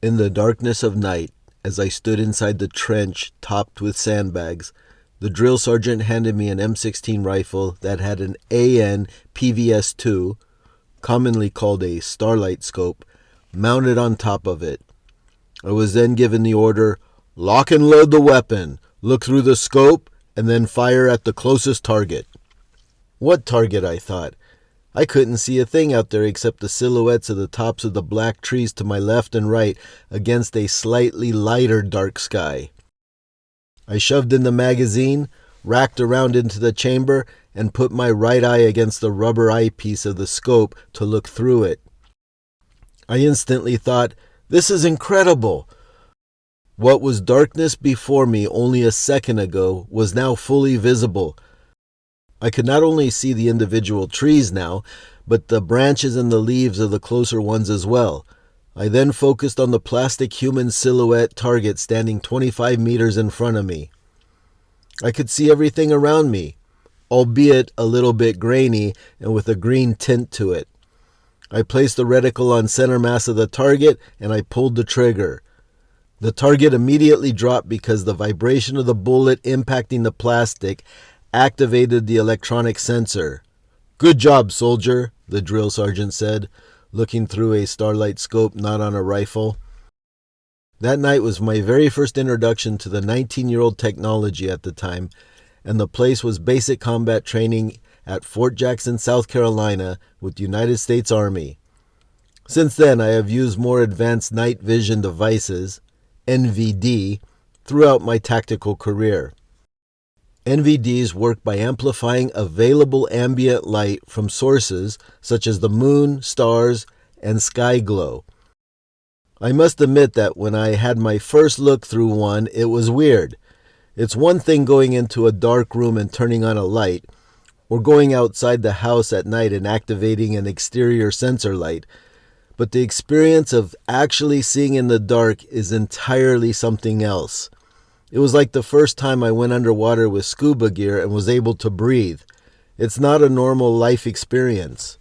In the darkness of night, as I stood inside the trench topped with sandbags, the drill sergeant handed me an M16 rifle that had an AN PVS-2, commonly called a starlight scope, mounted on top of it. I was then given the order, "Lock and load the weapon, look through the scope, and then fire at the closest target." What target, I thought. I couldn't see a thing out there except the silhouettes of the tops of the black trees to my left and right against a slightly lighter dark sky. I shoved in the magazine, racked around into the chamber, and put my right eye against the rubber eyepiece of the scope to look through it. I instantly thought, this is incredible. What was darkness before me only a second ago was now fully visible. I could not only see the individual trees now, but the branches and the leaves of the closer ones as well. I then focused on the plastic human silhouette target standing 25 meters in front of me. I could see everything around me, albeit a little bit grainy and with a green tint to it. I placed the reticle on center mass of the target and I pulled the trigger. The target immediately dropped because the vibration of the bullet impacting the plastic activated the electronic sensor. "Good job, soldier," the drill sergeant said, looking through a starlight scope not on a rifle. That night was my very first introduction to the 19-year-old technology at the time, and the place was basic combat training at Fort Jackson, South Carolina with the United States Army. Since then, I have used more advanced night vision devices, NVD, throughout my tactical career. NVDs work by amplifying available ambient light from sources such as the moon, stars, and sky glow. I must admit that when I had my first look through one, it was weird. It's one thing going into a dark room and turning on a light, or going outside the house at night and activating an exterior sensor light, but the experience of actually seeing in the dark is entirely something else. It was like the first time I went underwater with scuba gear and was able to breathe. It's not a normal life experience.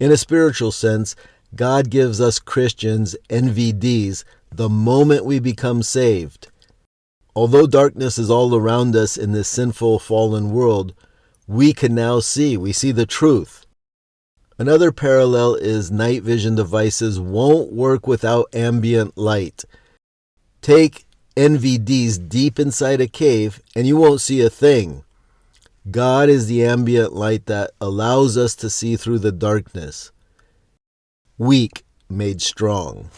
In a spiritual sense, God gives us Christians NVDs the moment we become saved. Although darkness is all around us in this sinful, fallen world, we can now see. We see the truth. Another parallel is night vision devices won't work without ambient light. Take NVDs deep inside a cave and you won't see a thing. God is the ambient light that allows us to see through the darkness. Weak made strong.